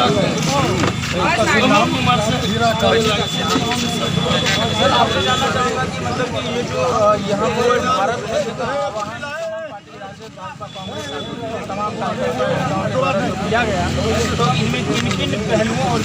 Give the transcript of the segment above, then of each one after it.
आपसे जानना चाहूँगा कि मतलब कि ये जो यहाँ पर भारत तमाम किया गया तो इनमें किन पहलुओं और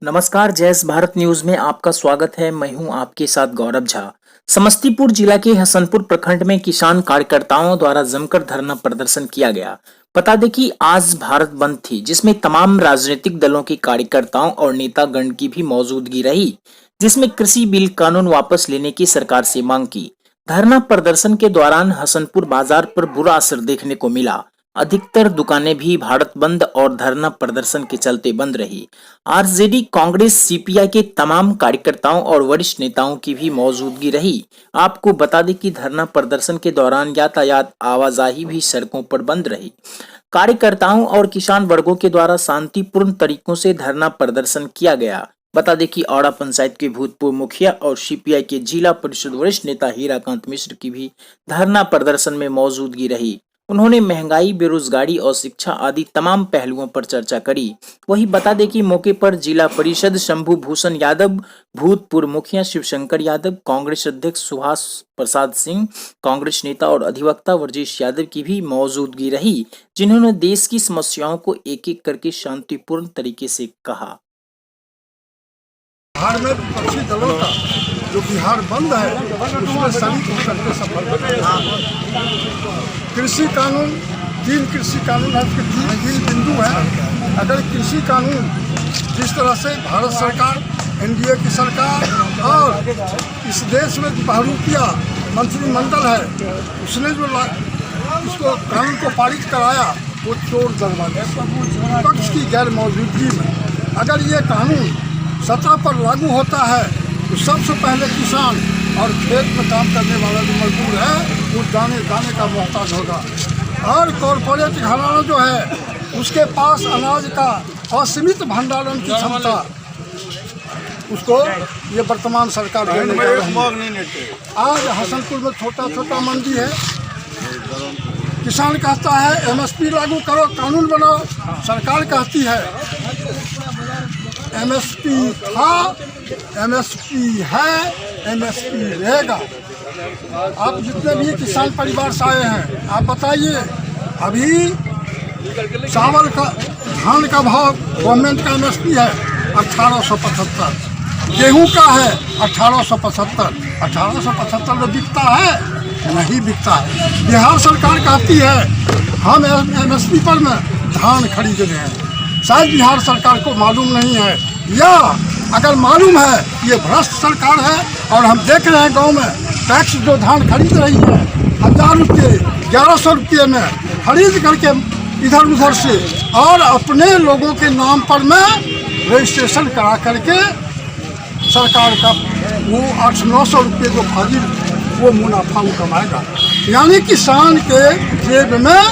नमस्कार, जैस भारत न्यूज में आपका स्वागत है। मैं हूं आपके साथ गौरव झा। समस्तीपुर जिला के हसनपुर प्रखंड में किसान कार्यकर्ताओं द्वारा जमकर धरना प्रदर्शन किया गया। बता दें कि आज भारत बंद थी, जिसमें तमाम राजनीतिक दलों के कार्यकर्ताओं और नेतागण की भी मौजूदगी रही, जिसमें कृषि बिल कानून वापस लेने की सरकार से मांग की। धरना प्रदर्शन के दौरान हसनपुर बाजार पर बुरा असर देखने को मिला। अधिकतर दुकानें भी भारत बंद और धरना प्रदर्शन के चलते बंद रही। आरजेडी, कांग्रेस, सीपीआई के तमाम कार्यकर्ताओं और वरिष्ठ नेताओं की भी मौजूदगी रही। आपको बता दें कि धरना प्रदर्शन के दौरान यातायात आवाजाही भी सड़कों पर बंद रही। कार्यकर्ताओं और किसान वर्गों के द्वारा शांतिपूर्ण तरीकों से धरना प्रदर्शन किया गया। बता दें कि औड़ा पंचायत के भूतपूर्व मुखिया और सीपीआई के जिला परिषद वरिष्ठ नेता हीराकांत मिश्र की भी धरना प्रदर्शन में मौजूदगी रही। उन्होंने महंगाई, बेरोजगारी और शिक्षा आदि तमाम पहलुओं पर चर्चा करी। वही बता दें कि मौके पर जिला परिषद शंभू भूषण यादव, भूतपूर्व मुखिया शिवशंकर यादव, कांग्रेस अध्यक्ष सुभाष प्रसाद सिंह, कांग्रेस नेता और अधिवक्ता वर्जेश यादव की भी मौजूदगी रही, जिन्होंने देश की समस्याओं को एक एक करके शांतिपूर्ण तरीके से कहा। बिहार में विपक्षी दलों का जो बिहार बंद है उसमें शरीक होकर के सफल कृषि कानून, 3 कृषि कानून है, उसके 3 बिंदु है। अगर कृषि कानून जिस तरह से भारत सरकार, एनडीए की सरकार और इस देश में बहुरूपिया मंत्रिमंडल है, उसने जो इसको कानून को पारित कराया वो चोर दरवाजे विपक्ष की गैर मौजूदगी में अगर ये कानून सतह पर लागू होता है तो सबसे पहले किसान और खेत में काम करने वाला जो मजदूर है वो दाने का मोहताज होगा। और कॉरपोरेट घराना जो है उसके पास अनाज का असीमित भंडारण की क्षमता उसको ये वर्तमान सरकार देने जा रही है। आज हसनपुर में छोटा मंडी है, किसान कहता है एमएसपी लागू करो, कानून बनाओ। सरकार कहती है एमएसपी था, एमएसपी है, एमएसपी रहेगा। आप जितने भी किसान परिवार से आए हैं, आप बताइए अभी चावल का, धान का भाव गवर्नमेंट का एमएसपी है 1875, गेहूं का है 1875। 1875 में बिकता है? नहीं बिकता है। बिहार सरकार कहती है हम एमएसपी पर में धान खरीद रहे हैं। शायद बिहार सरकार को मालूम नहीं है, या अगर मालूम है ये भ्रष्ट सरकार है। और हम देख रहे हैं गांव में टैक्स जो धान खरीद रही है 1000 रुपये, 1100 रुपये में खरीद करके इधर उधर से, और अपने लोगों के नाम पर में रजिस्ट्रेशन करा करके सरकार का वो 800-900 रुपये जो फाजिल वो मुनाफा वो कमाएगा। यानी किसान के जेब में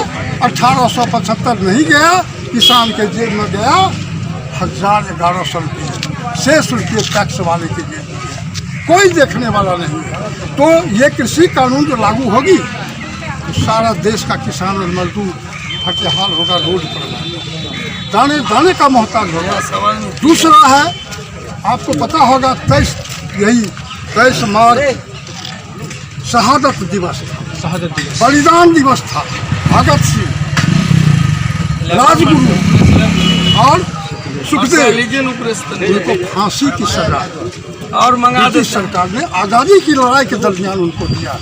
1875 नहीं गया, किसान के जेब में गया 1000-1100 रुपये, 600 रुपये टैक्स वाले के जेब में गया। कोई देखने वाला नहीं है। तो ये कृषि कानून जो लागू होगी तो सारा देश का किसान और मजदूर हड़ताल होगा, रोड पर दाने का मोहताज होगा। दूसरा है, आपको पता होगा 23 मार्च शहादत दिवस था, बलिदान दिवस था। भगत सिंह, राजगुरु और सुखदेव उनको फांसी की सजा और ब्रिटिश सरकार ने आज़ादी की लड़ाई के दरमियान उनको दिया।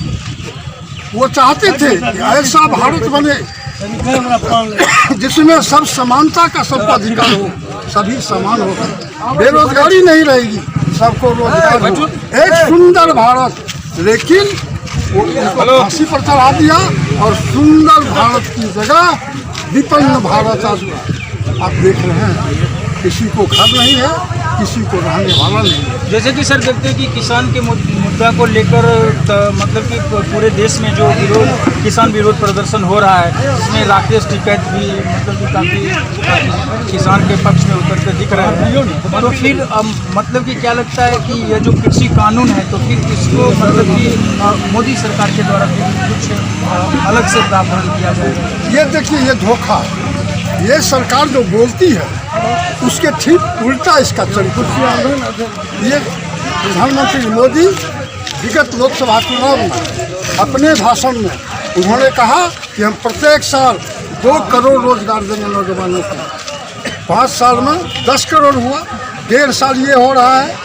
वो चाहते थे कि ऐसा भारत बने जिसमें सब समानता का सबका अधिकार हो, सभी समान होगा, बेरोजगारी नहीं रहेगी, सबको रोजगार हो, एक सुंदर भारत। लेकिन वो फांसी पर चढ़ा दिया और सुंदर भारत की जगह विपन्न भारत आप देख रहे हैं, किसी को घर नहीं है, किसी को रहने वाला नहीं है। जैसे कि सर देखते हैं कि किसान के मुद्दा को लेकर मतलब कि पूरे देश में जो विरोध किसान विरोध प्रदर्शन हो रहा है, इसमें राकेश टिकैत भी मतलब कि काफ़ी किसान के पक्ष में उतर कर दिख रहे हैं। तो फिर मतलब कि क्या लगता है कि यह जो कृषि कानून है, तो फिर इसको मतलब कि मोदी सरकार के द्वारा कुछ अलग से प्रावधान किया जाएगा? ये देखिए, ये धोखा है। ये सरकार जो बोलती है उसके ठीक उल्टा इसका चरित्र। ये प्रधानमंत्री मोदी विगत लोकसभा चुनाव में अपने भाषण में उन्होंने कहा कि हम प्रत्येक साल 2 करोड़ रोजगार देंगे नौजवानों को। 5 साल में 10 करोड़ हुआ, 1.5 साल ये हो रहा है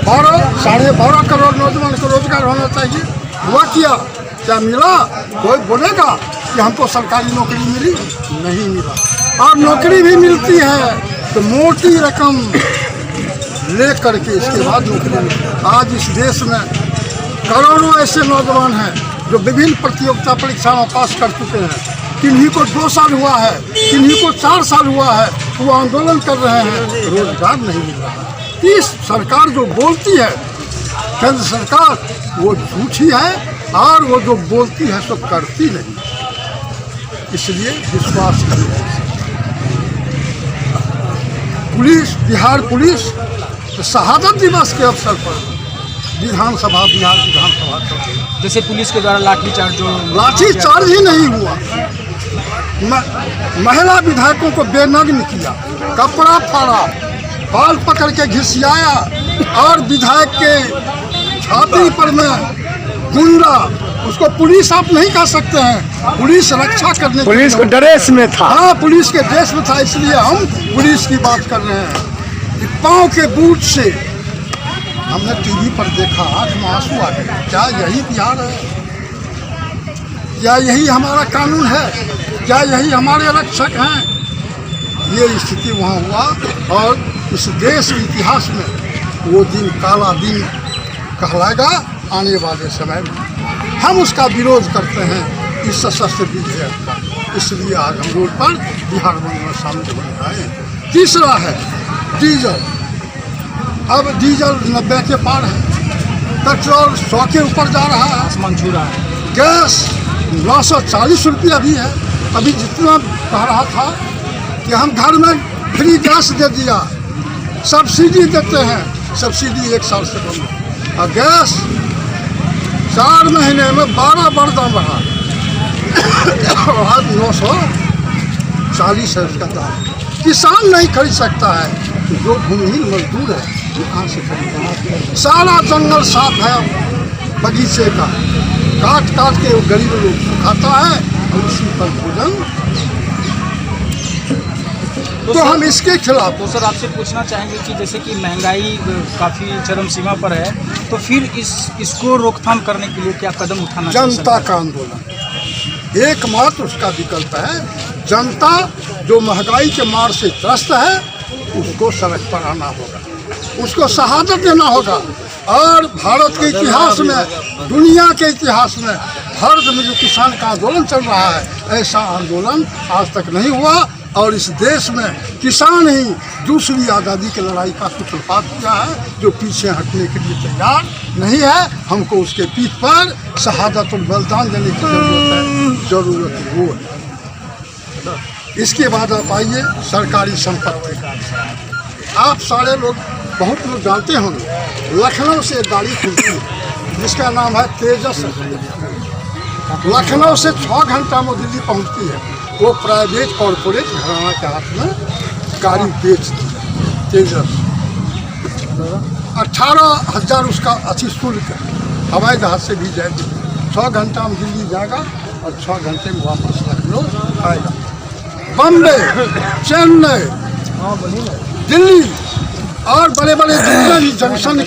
12-12.5 करोड़ नौजवान को रोजगार होना चाहिए। हुआ क्या मिला? कोई बोलेगा कि हमको सरकारी नौकरी मिली? नहीं मिला। और नौकरी भी मिलती है तो मोटी रकम ले करके इसके बाद नौकरी मिलती है। आज इस देश में करोड़ों ऐसे नौजवान हैं जो विभिन्न प्रतियोगिता परीक्षाओं पास कर चुके हैं। किन्हीं को 2 साल हुआ है, किन्हीं को 4 साल हुआ है, वो आंदोलन कर रहे हैं, रोजगार नहीं मिल रहा। इस सरकार जो बोलती है केंद्र सरकार, वो झूठी है और वो जो बोलती है सो करती नहीं, इसलिए विश्वास नहीं है। पुलिस, बिहार पुलिस तो शहादत दिवस के अवसर पर बिहार विधानसभा जैसे पुलिस के द्वारा लाठीचार्ज ही नहीं हुआ। महिला विधायकों को बेनग्न किया, कपड़ा फाड़ा, बाल पकड़ के घिसियाया और विधायक के छाती पर में गुंडा, उसको पुलिस आप नहीं कह सकते हैं, पुलिस रक्षा करने, पुलिस को ड्रेस में था। हाँ, पुलिस के ड्रेस में था, इसलिए हम पुलिस की बात कर रहे हैं। पाँव के बूट से हमने टीवी पर देखा, आँख में आंसू आ गए। क्या यही बिहार है? क्या यही हमारा कानून है? क्या यही हमारे रक्षक हैं? ये स्थिति वहाँ हुआ और इस देश के इतिहास में वो दिन काला दिन कहलाएगा आने वाले समय में। हम उसका विरोध करते हैं, इस सशस्त्र विधेयक का। इसलिए आज हम रोड पर बिहार बंद में शामिल हो रहे हैं। तीसरा है डीजल। अब डीजल 90 के पार है, पेट्रोल 100 के ऊपर जा रहा है, आसमान छू रहा है। गैस 940 रुपया भी है। अभी जितना कह रहा था कि हम घर में फ्री गैस दे दिया, सब्सिडी देते हैं, सब्सिडी 1 साल से कम है। और गैस 4 महीने में 12 बार दाम बढ़ा, आज 940 है उसका दाम। किसान नहीं खरीद सकता है, जो भूमिहीन मजदूर है वो कहाँ से खरीदेगा? सारा जंगल साफ है बगीचे का, काट काट के वो गरीब लोग खाता है और उसी पर भोजन। तो हम इसके खिलाफ। तो सर आपसे पूछना चाहेंगे कि जैसे कि महंगाई काफ़ी चरम सीमा पर है, तो फिर इसको रोकथाम करने के लिए क्या कदम उठाना चाहिए? जनता का आंदोलन एकमात्र उसका विकल्प है। जनता जो महंगाई के मार से त्रस्त है उसको सड़क पर आना होगा, उसको शहादत देना होगा। और भारत के इतिहास में, दुनिया के इतिहास में भारत में जो किसान का आंदोलन चल रहा है, ऐसा आंदोलन आज तक नहीं हुआ। और इस देश में किसान ही दूसरी आज़ादी की लड़ाई का सूत्रपात किया है, जो पीछे हटने के लिए तैयार नहीं है। हमको उसके पीठ पर शहादत और बलिदान देने की ज़रूरत वो है। इसके बाद आप आइए सरकारी संपत्ति। आप सारे लोग, बहुत लोग जानते होंगे, लखनऊ से एक गाड़ी खुलती है जिसका नाम है तेजस। लखनऊ से 6 घंटा में दिल्ली पहुंचती है। वो प्राइवेट कॉरपोरेट घराना के हाथ में गाड़ी बेचती है तेजस। 18,000 उसका अच्छी शुल्क है, हवाई जहाज से भी जाएगी। 6 घंटा में दिल्ली जाएगा और 6 घंटे में वापस लखनऊ आएगा। बम्बे, चेन्नई, दिल्ली और बड़े बड़े जितने भी जंक्शन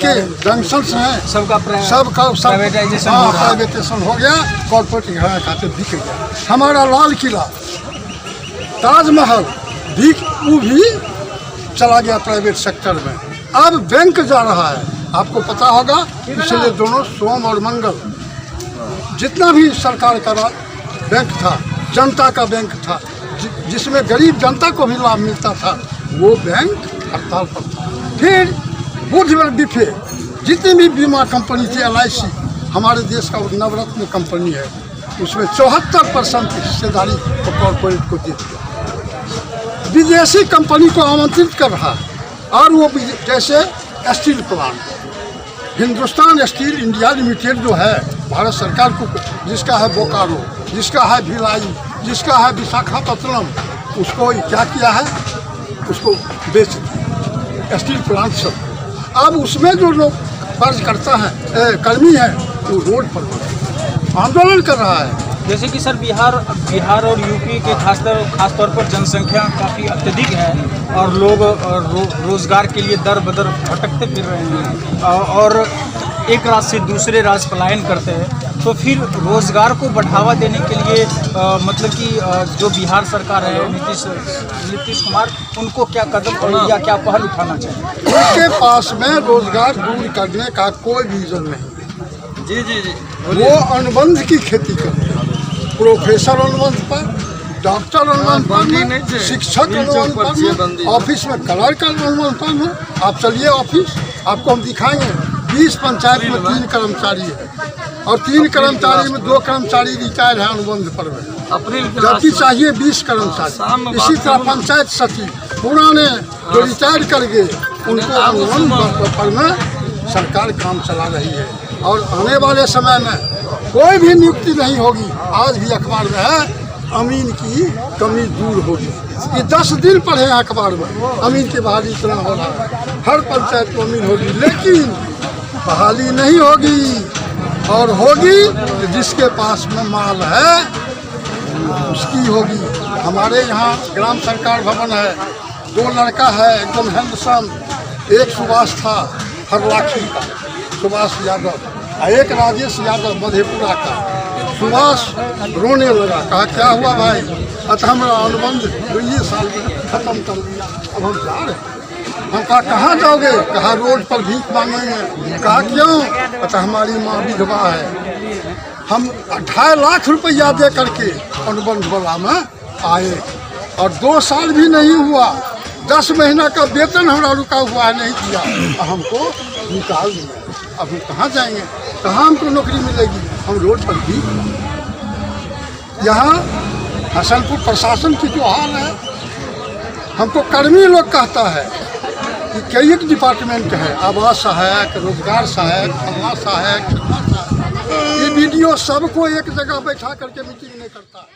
हैं सबका प्राइवेटाइजेशन हो गया, कॉर्पोरेट घराना खाते बिक गया। हमारा लाल किला, ताजमहल वो भी चला गया प्राइवेट सेक्टर में। अब बैंक जा रहा है, आपको पता होगा, पिछले दोनों सोम और मंगल जितना भी सरकार का बैंक था, जनता का बैंक था, जिसमें गरीब जनता को भी लाभ मिलता था, वो बैंक हड़ताल पर था। फिर बुधवार बिफे जितनी भी बीमा कंपनी थी LIC, हमारे देश का नवरत्न कंपनी है, उसमें 74% हिस्सेदारी को कॉरपोरेट को दे दिया। विदेशी कंपनी को आमंत्रित कर रहा है, और वो जैसे steel plant, Hindustan steel India limited जो है भारत सरकार को, जिसका है बोकारो, जिसका है भिलाई, जिसका है विशाखापत्तनम, उसको क्या किया है, उसको बेच दिया स्टील प्लांट सब। अब उसमें जो लोग कर्ज करता है, कर्मी है, वो रोड पर आंदोलन कर रहा है। जैसे कि सर बिहार और यूपी के खासतौर पर जनसंख्या काफ़ी अत्यधिक है और लोग रोज़गार के लिए दर बदर भटकते फिर रहे हैं और एक राज्य से दूसरे राज्य पलायन करते हैं, तो फिर रोज़गार को बढ़ावा देने के लिए मतलब कि जो बिहार सरकार है, नीतीश कुमार, उनको क्या कदम या क्या पहल उठाना चाहिए? उनके पास में रोज़गार दूर करने का कोई विजन नहीं। जी वो अनुबंध की खेती करते हैं, प्रोफेसर अनुबंध पर, डॉक्टर अनुबंध पर, शिक्षक अनुबंध पर, ऑफिस में क्लर्क अनुबंध पर। आप चलिए ऑफिस, आपको हम दिखाएंगे। 20 पंचायत में 3 कर्मचारी है और 3 कर्मचारी में 2 कर्मचारी रिटायर है अनुबंध पर में, जबकि चाहिए 20 कर्मचारी। इसी तरह पंचायत सचिव पुराने जो रिटायर कर गए, उनको अनुबंध पर में सरकार काम चला रही है और आने वाले समय में कोई भी नियुक्ति नहीं होगी। आज भी अखबार में है, अमीन की कमी दूर होगी। ये 10 दिन पढ़े हैं अखबार में, अमीन की बहाली इतना हो रहा है, हर पंचायत को अमीन होगी, लेकिन बहाली नहीं होगी। और होगी जिसके पास में माल है उसकी होगी। हमारे यहाँ ग्राम सरकार भवन है, 2 लड़का है एकदम हैंडसम, एक सुभाष था हरलाखी का, सुभाष यादव, एक राजेश यादव मधेपुरा का। सुभाष रोने लगा, कहा क्या हुआ भाई? अतः हमारा अनुबंध 2 साल में खत्म कर दिया, अब हम जा रहे हैं। हम कहा कहाँ जाओगे? कहा रोड पर भीख मांगेंगे। कहा क्यों? अतः हमारी माँ विधवा है। हम 2.5 लाख रुपया दे करके अनुबंध वाला में आए और 2 साल भी नहीं हुआ, 10 महीना का वेतन हमारा रुका हुआ है, नहीं किया, हमको निकाल दिया। अब हम कहाँ जाएंगे? कहाँ हमको नौकरी मिलेगी? हम रोड पर भी। यहाँ हसनपुर प्रशासन की जो हाल है, हमको कर्मी लोग कहता है कि कई डिपार्टमेंट है, आवास सहायक, रोजगार सहायक, फलना सहायक, ये वीडियो सबको एक जगह बैठा करके मीटिंग नहीं करता।